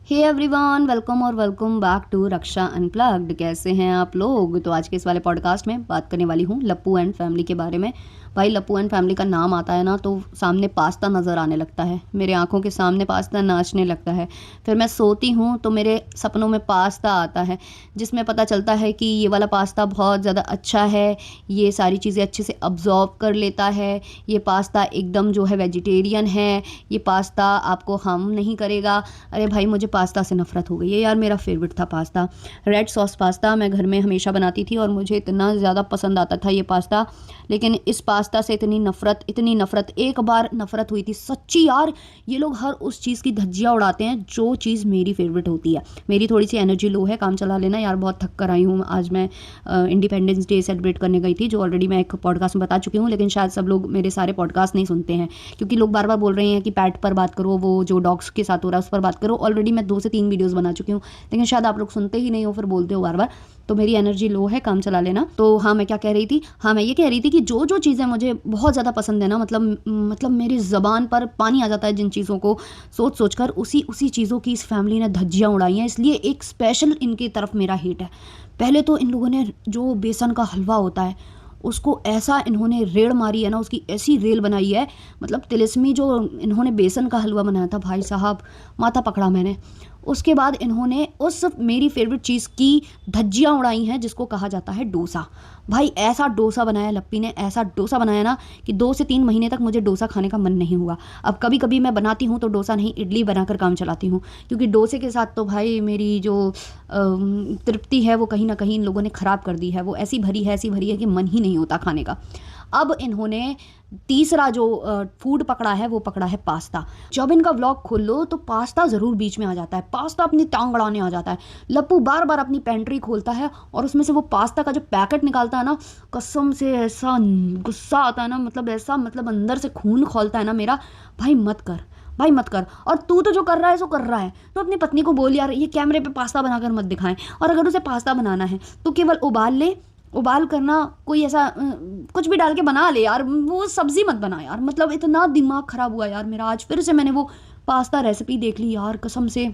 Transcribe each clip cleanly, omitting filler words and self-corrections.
हे everyone, welcome और welcome back to Raksha unplugged. कैसे हैं आप लोग? तो आज के इस वाले पॉडकास्ट में बात करने वाली हूँ लप्पू एंड फैमिली के बारे में। भाई, लप्पू एंड फैमिली का नाम आता है ना तो सामने पास्ता नज़र आने लगता है, मेरे आंखों के सामने पास्ता नाचने लगता है। फिर मैं सोती हूँ तो मेरे सपनों में पास्ता आता है, जिसमें पता चलता है कि ये वाला पास्ता बहुत ज़्यादा अच्छा है, ये सारी चीज़ें अच्छे से अब्जॉर्ब कर लेता है, ये पास्ता एकदम जो है वेजिटेरियन है, ये पास्ता आपको हार्म नहीं करेगा। अरे भाई, मुझे पास्ता से नफ़रत हो गई है यार। मेरा फेवरेट था पास्ता, रेड सॉस पास्ता। मैं घर में हमेशा बनाती थी और मुझे इतना ज़्यादा पसंद आता था ये पास्ता। लेकिन इस पास्ता से इतनी नफ़रत, एक बार नफ़रत हुई थी सच्ची यार। ये लोग हर उस चीज़ की धज्जियाँ उड़ाते हैं जो चीज़ मेरी फेवरेट होती है। मेरी थोड़ी सी एनर्जी लो है, काम चला लेना यार। बहुत थक कर आई हूँ। आज मैं इंडिपेंडेंस डे सेलिब्रेट करने गई थी, जो ऑलरेडी मैं एक पॉडकास्ट में बता चुकी हूँ, लेकिन शायद सब लोग मेरे सारे पॉडकास्ट नहीं सुनते हैं, क्योंकि लोग बार बार बोल रहे हैं कि पैट पर बात करो, वो जो डॉग्स के साथ हो रहा है उस पर बात करो। ऑलरेडी मैं 2 से 3 वीडियोस बना चुकी हूँ, लेकिन शायद आप लोग सुनते ही नहीं हो, फिर बोलते हो बार बार। तो मेरी एनर्जी लो है, काम चला लेना। तो हाँ, मैं क्या कह रही थी? हाँ, मैं ये कह रही थी कि जो जो चीज़ें मुझे बहुत ज़्यादा पसंद है ना, मतलब मेरी ज़बान पर पानी आ जाता है जिन चीज़ों को सोच सोच कर, उसी चीज़ों की इस फैमिली ने धज्जियाँ उड़ाई हैं। इसलिए एक स्पेशल इनकी तरफ मेरा हेट है। पहले तो इन लोगों ने जो बेसन का हलवा होता है उसको ऐसा इन्होंने रेड़ मारी है ना, उसकी ऐसी रेल बनाई है। मतलब तिलिस्मी जो इन्होंने बेसन का हलवा बनाया था, भाई साहब माथा पकड़ा मैंने। उसके बाद इन्होंने उस मेरी फेवरेट चीज़ की धज्जियाँ उड़ाई हैं, जिसको कहा जाता है डोसा। भाई, ऐसा डोसा बनाया लप्पी ने, ऐसा डोसा बनाया ना कि 2 से 3 महीने तक मुझे डोसा खाने का मन नहीं हुआ। अब कभी कभी मैं बनाती हूँ तो डोसा नहीं, इडली बनाकर काम चलाती हूँ, क्योंकि डोसे के साथ तो भाई मेरी जो तृप्ति है वो कहीं ना कहीं इन लोगों ने ख़राब कर दी है। वो ऐसी भरी है कि मन ही नहीं होता खाने का। अब इन्होंने तीसरा जो फूड पकड़ा है वो पकड़ा है पास्ता। जब इनका व्लॉग खोल लो तो पास्ता ज़रूर बीच में आ जाता है, पास्ता अपनी टांग अड़ाने आ जाता है। लप्पू बार बार अपनी पेंट्री खोलता है और उसमें से वो पास्ता का जो पैकेट निकालता है ना, कसम से ऐसा गुस्सा आता है ना, मतलब अंदर से खून खौलता है ना मेरा। भाई मत कर, भाई मत कर। और तू तो जो कर रहा है सो कर रहा है, तो अपनी पत्नी को बोल यार ये कैमरे पे पास्ता बनाकर मत दिखाएं। और अगर उसे पास्ता बनाना है तो केवल उबाल ले, उबाल करना कोई ऐसा कुछ भी डाल के बना ले यार, वो सब्जी मत बना यार। मतलब इतना दिमाग खराब हुआ यार मेरा। आज फिर से मैंने वो पास्ता रेसिपी देख ली यार, कसम से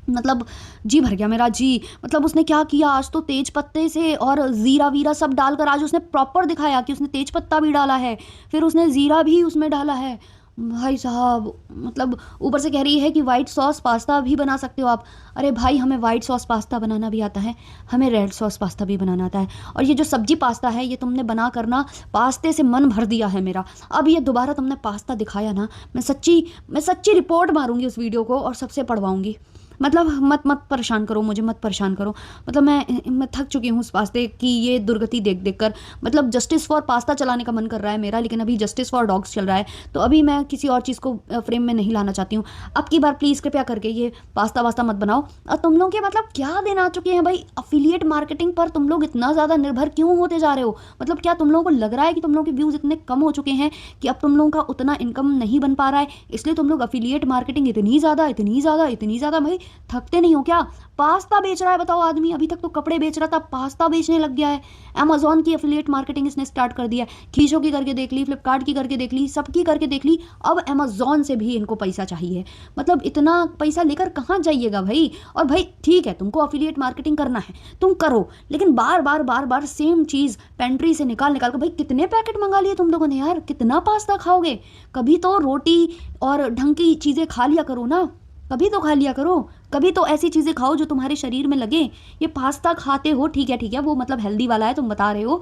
मतलब जी भर गया मेरा जी। मतलब उसने क्या किया आज, तो तेज पत्ते से और ज़ीरा वीरा सब डालकर आज उसने प्रॉपर दिखाया कि उसने तेज पत्ता भी डाला है, फिर उसने ज़ीरा भी उसमें डाला है। भाई साहब, मतलब ऊपर से कह रही है कि वाइट सॉस पास्ता भी बना सकते हो आप। अरे भाई, हमें वाइट सॉस पास्ता बनाना भी आता है, हमें रेड सॉस पास्ता भी बनाना आता है। और ये जो सब्जी पास्ता है ये तुमने बना करना पास्ते से मन भर दिया है मेरा। अब ये दोबारा तुमने पास्ता दिखाया ना, मैं सच्ची रिपोर्ट मारूंगी उस वीडियो को और सबसे पढ़वाऊंगी। मतलब मत मत परेशान करो मुझे, मत परेशान करो। मतलब मैं थक चुकी हूँ उस पास्ते की ये दुर्गति देख देख कर। मतलब जस्टिस फॉर पास्ता चलाने का मन कर रहा है मेरा, लेकिन अभी जस्टिस फॉर डॉग्स चल रहा है, तो अभी मैं किसी और चीज़ को फ्रेम में नहीं लाना चाहती हूँ। अब की बार प्लीज़ कृपया करके ये पास्ता वास्ता मत बनाओ। और तुम लोग के मतलब क्या दिन आ चुके हैं भाई, अफिलिएट मार्केटिंग पर तुम लोग इतना ज़्यादा निर्भर क्यों होते जा रहे हो? मतलब क्या तुम लोगों को लग रहा है कि तुम लोगों के व्यूज़ इतने कम हो चुके हैं कि अब तुम लोगों का उतना इनकम नहीं बन पा रहा है, इसलिए तुम लोग अफिलिएट मार्केटिंग इतनी ज़्यादा भाई थकते नहीं हो क्या? पास्ता बेच रहा है बताओ आदमी, अभी तक तो कपड़े बेच रहा था, पास्ता बेचने लग गया है। अमेजोन की एफिलिएट मार्केटिंग इसने स्टार्ट कर दिया है। खीशो की करके देख ली, फ्लिपकार्ट की करके देख ली, सबकी करके देख ली, अब अमेजोन से भी इनको पैसा चाहिए। मतलब इतना पैसा लेकर कहाँ जाइएगा भाई? और भाई ठीक है, तुमको एफिलिएट मार्केटिंग करना है तुम करो, लेकिन बार बार सेम चीज़ पेंट्री से निकाल निकाल कर, भाई कितने पैकेट मंगा लिए तुम लोगों ने यार? कितना पास्ता खाओगे? कभी तो रोटी और ढंग की चीज़ें खा लिया करो ना, कभी तो खा लिया करो। कभी तो ऐसी चीज़ें खाओ जो तुम्हारे शरीर में लगे। ये पास्ता खाते हो, ठीक है वो मतलब हेल्दी वाला है तुम बता रहे हो,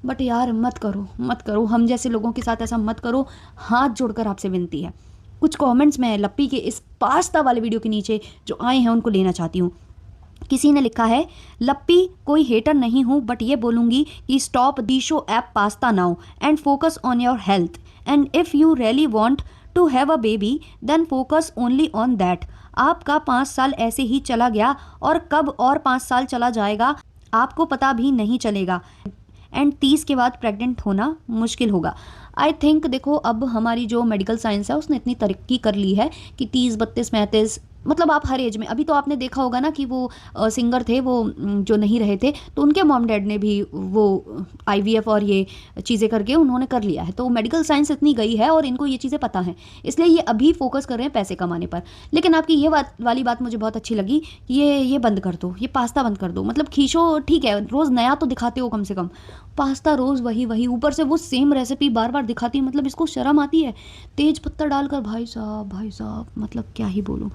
बट यार मत करो मत करो, हम जैसे लोगों के साथ ऐसा मत करो। हाथ जोड़कर आपसे विनती है। कुछ कमेंट्स मैं लप्पी के इस पास्ता वाले वीडियो के नीचे जो आए हैं उनको लेना चाहती हूँ। किसी ने लिखा है, लप्पी कोई हेटर नहीं हूँ, बट ये बोलूँगी कि stop the show app pasta now and focus on your health, and if you really want to have a baby then focus only on that. आपका 5 साल ऐसे ही चला गया और कब और 5 साल चला जाएगा आपको पता भी नहीं चलेगा, एंड 30 के बाद प्रेग्नेंट होना मुश्किल होगा। आई थिंक देखो, अब हमारी जो मेडिकल साइंस है उसने इतनी तरक्की कर ली है कि 30, 32, 35 मतलब आप हर एज में, अभी तो आपने देखा होगा ना कि वो सिंगर थे वो जो नहीं रहे थे, तो उनके मॉम डैड ने भी वो आईवीएफ और ये चीज़ें करके उन्होंने कर लिया है। तो मेडिकल साइंस इतनी गई है और इनको ये चीज़ें पता हैं, इसलिए ये अभी फोकस कर रहे हैं पैसे कमाने पर। लेकिन आपकी ये वाली बात मुझे बहुत अच्छी लगी, ये बंद कर दो, ये पास्ता बंद कर दो। मतलब खींचो ठीक है, रोज़ नया तो दिखाते हो कम से कम, पास्ता रोज़ वही वही, ऊपर से वो सेम रेसिपी बार बार दिखाती है। मतलब इसको शर्म आती है? तेज पत्ता डालकर, भाई साहब, मतलब क्या ही बोलूँ।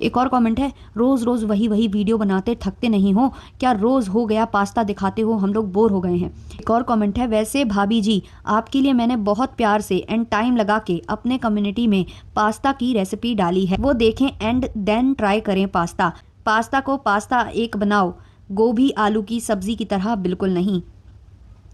एक और कमेंट है, रोज़ रोज़ वही वही वीडियो बनाते थकते नहीं हो क्या? रोज़ हो गया पास्ता दिखाते हो, हम लोग बोर हो गए हैं। एक और कमेंट है, वैसे भाभी जी आपके लिए मैंने बहुत प्यार से एंड टाइम लगा के अपने कम्युनिटी में पास्ता की रेसिपी डाली है, वो देखें एंड देन ट्राई करें पास्ता। पास्ता को पास्ता एक बनाओ, गोभी आलू की सब्जी की तरह, बिल्कुल नहीं।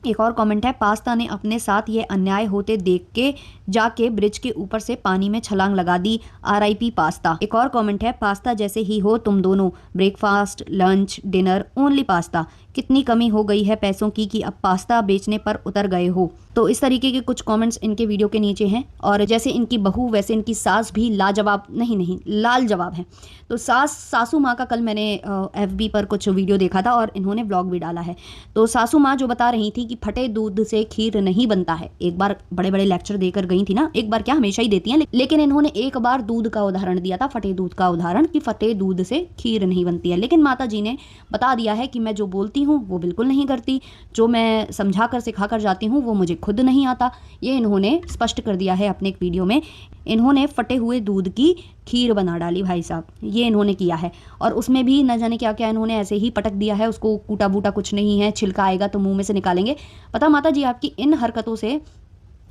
एक और कमेंट है, पास्ता ने अपने साथ ये अन्याय होते देख के जाके ब्रिज के ऊपर से पानी में छलांग लगा दी, आरआईपी पास्ता। एक और कमेंट है, पास्ता जैसे ही हो तुम दोनों, breakfast lunch dinner only pasta, कितनी कमी हो गई है पैसों की कि अब पास्ता बेचने पर उतर गए हो। तो इस तरीके के कुछ कमेंट्स इनके वीडियो के नीचे हैं। और जैसे इनकी बहू वैसे इनकी सास भी लाजवाब, नहीं लाल जवाब है। तो सासू माँ का कल मैंने FB पर कुछ वीडियो देखा था और इन्होंने व्लॉग भी डाला है। तो सासू माँ जो बता रही थी कि फटे दूध से खीर नहीं बनता है। एक बार बड़े बड़े लेक्चर देकर गई थी ना, एक बार क्या हमेशा ही देती हैं, लेकिन इन्होंने एक बार दूध का उदाहरण दिया था, फटे दूध का उदाहरण, कि फटे दूध से खीर नहीं बनती है। लेकिन माता जी ने बता दिया है कि मैं जो बोलती हूँ वो बिल्कुल नहीं करती, जो मैं समझा कर सिखा कर जाती हूँ वो मुझे खुद नहीं आता। ये इन्होंने स्पष्ट कर दिया है अपने एक वीडियो में। इन्होंने फटे हुए दूध की खीर बना डाली भाई साहब, ये इन्होंने किया है। और उसमें भी न जाने क्या क्या इन्होंने ऐसे ही पटक दिया है, उसको कूटा बूटा कुछ नहीं है, छिलका आएगा तो मुंह में से निकालेंगे। पता माता जी, आपकी इन हरकतों से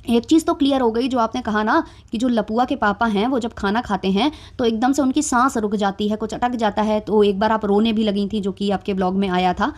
एक चीज़ तो क्लियर हो गई, जो आपने कहा ना कि जो लपुआ के पापा हैं वो जब खाना खाते हैं तो एकदम से उनकी सांस रुक जाती है, कुछ अटक जाता है। तो एक बार आप रोने भी लगी थी, जो कि आपके ब्लॉग में आया था।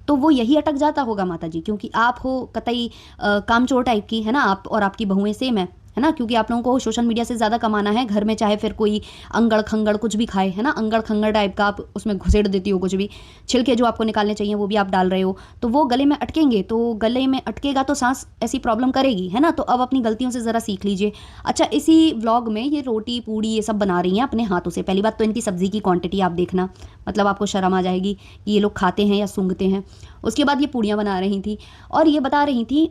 तो वो यही अटक जाता होगा माता जी, क्योंकि आप हो कतई कामचोर टाइप की, है ना आप, और आपकी बहुएं सेम है ना, क्योंकि आप लोगों को सोशल मीडिया से ज़्यादा कमाना है। घर में चाहे फिर कोई अंगड़ खंगड़ कुछ भी खाए, है ना, अंगड़ खंगड़ टाइप का आप उसमें घुसेड़ देती हो, कुछ भी छिलके जो आपको निकालने चाहिए वो भी आप डाल रहे हो, तो वो गले में अटकेंगे, तो गले में अटकेगा तो सांस ऐसी प्रॉब्लम करेगी, है ना। तो अब अपनी गलतियों से ज़रा सीख लीजिए। अच्छा, इसी व्लॉग में ये रोटी पूड़ी ये सब बना रही हैं अपने हाथों से। पहली बात तो इनकी सब्ज़ी की क्वांटिटी आप देखना, मतलब आपको शर्म आ जाएगी कि ये लोग खाते हैं या सूंघते हैं। उसके बाद ये पूड़ियाँ बना रही थी और ये बता रही थी,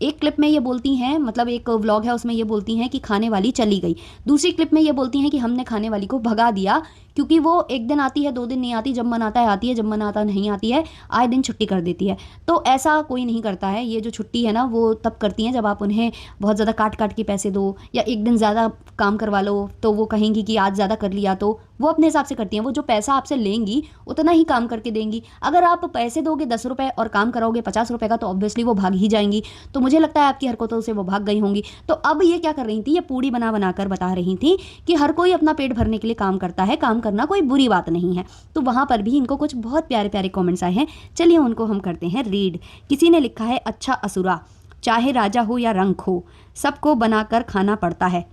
एक क्लिप में ये बोलती हैं, मतलब एक व्लॉग है उसमें ये बोलती हैं कि खाने वाली चली गई। दूसरी क्लिप में ये बोलती हैं कि हमने खाने वाली को भगा दिया, क्योंकि वो एक दिन आती है, 2 दिन नहीं आती, जब मन आता है आती है, जब मन आता नहीं आती है, आए दिन छुट्टी कर देती है। तो ऐसा कोई नहीं करता है। ये जो छुट्टी है ना वो तब करती हैं जब आप उन्हें बहुत ज़्यादा काट काट के पैसे दो, या एक दिन ज़्यादा काम करवा लो तो वो कहेंगी कि आज ज़्यादा कर लिया, तो वो अपने हिसाब से करती हैं। वो जो पैसा आपसे लेंगी उतना ही काम करके देंगी। अगर आप पैसे दोगे 10 रुपये और काम कराओगे 50 रुपये का, तो ऑब्वियसली वो भाग ही जाएंगी। तो मुझे लगता है आपकी हरकतों से वो भाग गई होंगी। तो अब ये क्या कर रही थी, ये पूड़ी बना बना कर बता रही थी कि हर कोई अपना पेट भरने के लिए काम करता है, काम करना कोई बुरी बात नहीं है। तो वहाँ पर भी इनको कुछ बहुत प्यारे प्यारे कमेंट्स आए हैं, चलिए उनको हम करते हैं रीड। किसी ने लिखा है, अच्छा असुरा, चाहे राजा हो या रंक हो, सबको बनाकर खाना पड़ता है।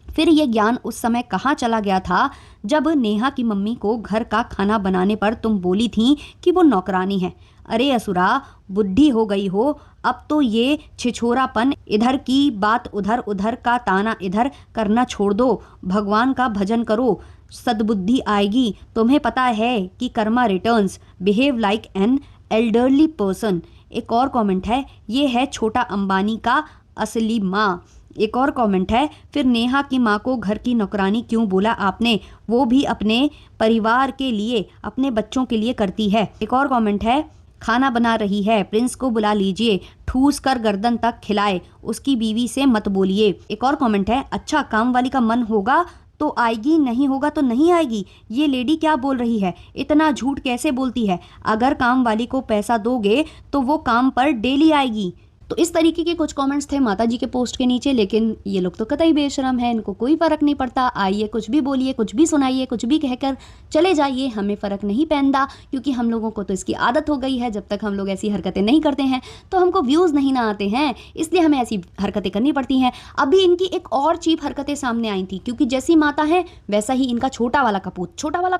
फिर ये ज्ञान उस समय कहाँ चला गया था जब नेहा की मम्मी को घर का खाना बनाने पर तुम बोली थी कि वो नौकरानी है। अरे असुरा, बुढ़ी हो गई हो, अब तो ये छिछोरापन, इधर की बात उधर, उधर का ताना इधर करना छोड़ दो, भगवान का भजन करो, सद्बुद्धि आएगी। तुम्हें पता है कि Karma returns, behave like an elderly person. एक और कमेंट है, ये है छोटा अंबानी का असली माँ। एक और कमेंट है, फिर नेहा की माँ को घर की नौकरानी क्यों बोला आपने, वो भी अपने परिवार के लिए, अपने बच्चों के लिए करती है। एक और कमेंट है, खाना बना रही है, प्रिंस को बुला लीजिए, ठूस कर गर्दन तक खिलाए, उसकी बीवी से मत बोलिए। एक और कमेंट है, अच्छा काम वाली का मन होगा तो आएगी, नहीं होगा तो नहीं आएगी। ये लेडी क्या बोल रही है, इतना झूठ कैसे बोलती है। अगर काम वाली को पैसा दोगे तो वो काम पर डेली आएगी। तो इस तरीके के कुछ कमेंट्स थे माता जी के पोस्ट के नीचे। लेकिन ये लोग तो कतई बेशरम है, इनको कोई फ़र्क नहीं पड़ता। आइए कुछ भी बोलिए, कुछ भी सुनाइए, कुछ भी कहकर चले जाइए, हमें फ़र्क नहीं पड़ता, क्योंकि हम लोगों को तो इसकी आदत हो गई है। जब तक हम लोग ऐसी हरकतें नहीं करते हैं तो हमको व्यूज़ नहीं ना आते हैं, इसलिए हमें ऐसी हरकतें करनी पड़ती हैं। अभी इनकी एक और चीप हरकतें सामने आई थी, क्योंकि जैसी माता है वैसा ही इनका छोटा वाला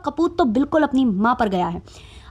कपूत तो बिल्कुल अपनी माँ पर गया है।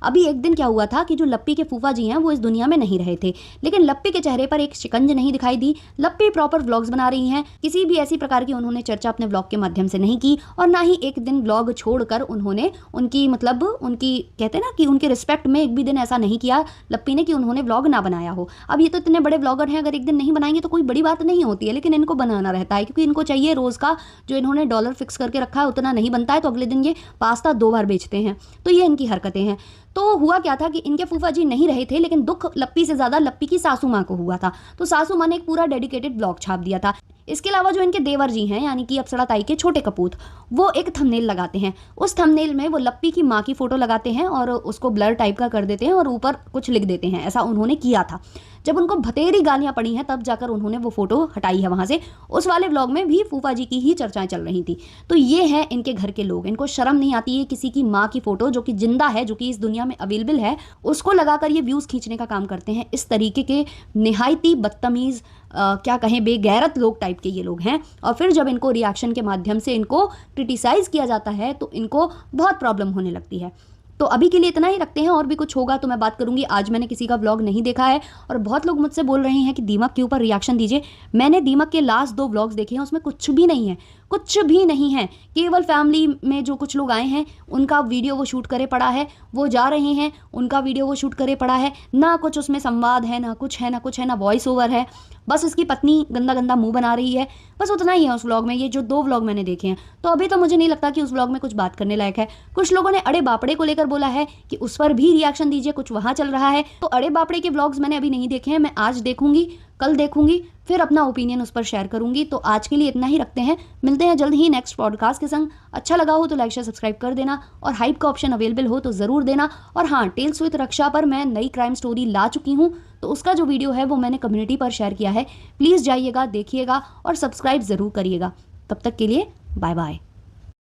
अभी एक दिन क्या हुआ था कि जो लप्पी के फूफा जी हैं वो इस दुनिया में नहीं रहे थे, लेकिन लप्पी के चेहरे पर एक शिकंज नहीं दिखाई दी। लप्पी प्रॉपर व्लॉग्स बना रही हैं, किसी भी ऐसी प्रकार की उन्होंने चर्चा अपने व्लॉग के माध्यम से नहीं की, और ना ही एक दिन व्लॉग छोड़कर उन्होंने उनकी मतलब उनकी कहते हैं ना कि उनके रिस्पेक्ट में एक भी दिन ऐसा नहीं किया लप्पी ने कि उन्होंने व्लॉग ना बनाया हो। अब ये तो इतने बड़े व्लॉगर हैं, अगर एक दिन नहीं बनाएंगे तो कोई बड़ी बात नहीं होती है, लेकिन इनको बनाना रहता है क्योंकि इनको चाहिए रोज का जो इन्होंने डॉलर फिक्स करके रखा है उतना नहीं बनता है, तो अगले दिन ये पास्ता 2 बार बेचते हैं। तो ये इनकी हरकतें हैं। तो हुआ क्या था कि इनके फूफा जी नहीं रहे थे, लेकिन दुख लप्पी से ज्यादा लप्पी की सासू माँ को हुआ था। तो सासू माँ ने एक पूरा डेडिकेटेड ब्लॉग छाप दिया था। इसके अलावा जो इनके देवर जी हैं यानी कि अप्सरा ताई के छोटे कपूत, वो एक थंबनेल लगाते हैं। उस थंबनेल में वो लप्पी की माँ की फोटो लगाते हैं और उसको ब्लर टाइप का कर देते हैं और ऊपर कुछ लिख देते हैं। ऐसा उन्होंने किया था। जब उनको भतेरी गालियां पड़ी हैं तब जाकर उन्होंने वो फोटो हटाई है वहां से। उस वाले व्लॉग में भी फूफा जी की ही चर्चाएं चल रही थी। तो ये है इनके घर के लोग, इनको शर्म नहीं आती है किसी की माँ की फोटो जो कि जिंदा है, जो कि इस दुनिया में अवेलेबल है, उसको लगाकर ये व्यूज खींचने का काम करते हैं। इस तरीके के निहायती बदतमीज क्या कहें बेगैरत लोग टाइप के ये लोग हैं। और फिर जब इनको रिएक्शन के माध्यम से इनको क्रिटिसाइज किया जाता है तो इनको बहुत प्रॉब्लम होने लगती है। तो अभी के लिए इतना ही रखते हैं, और भी कुछ होगा तो मैं बात करूंगी। आज मैंने किसी का व्लॉग नहीं देखा है और बहुत लोग मुझसे बोल रहे हैं कि दीमक के ऊपर रिएक्शन दीजिए। मैंने दीमक के लास्ट 2 व्लॉग्स देखे हैं, उसमें कुछ भी नहीं है, कुछ भी नहीं है। केवल फैमिली में जो कुछ लोग आए हैं उनका वीडियो वो शूट करे पड़ा है, वो जा रहे हैं उनका वीडियो वो शूट करे पड़ा है, ना कुछ उसमें संवाद है, ना कुछ है, ना कुछ है, ना वॉइस ओवर है। बस उसकी पत्नी गंदा गंदा मुंह बना रही है, बस उतना ही है उस व्लॉग में। ये जो 2 व्लॉग मैंने देखे हैं, तो अभी तो मुझे नहीं लगता कि उस व्लॉग में कुछ बात करने लायक है। कुछ लोगों ने अड़े बापड़े को लेकर बोला है कि उस पर भी रिएक्शन दीजिए, कुछ वहां चल रहा है। तो अड़े बापड़े के व्लॉग्स मैंने अभी नहीं देखे हैं, मैं आज देखूंगी, कल देखूंगी, फिर अपना ओपिनियन उस पर शेयर करूंगी। तो आज के लिए इतना ही रखते हैं, मिलते हैं जल्द ही नेक्स्ट पॉडकास्ट के संग। अच्छा लगा हो तो लाइक शेयर सब्सक्राइब कर देना, और हाइप का ऑप्शन अवेलेबल हो तो ज़रूर देना। और हाँ, टेल्स विद रक्षा पर मैं नई क्राइम स्टोरी ला चुकी हूँ, तो उसका जो वीडियो है वो मैंने कम्युनिटी पर शेयर किया है। प्लीज़ जाइएगा, देखिएगा और सब्सक्राइब ज़रूर करिएगा। तब तक के लिए बाय बाय।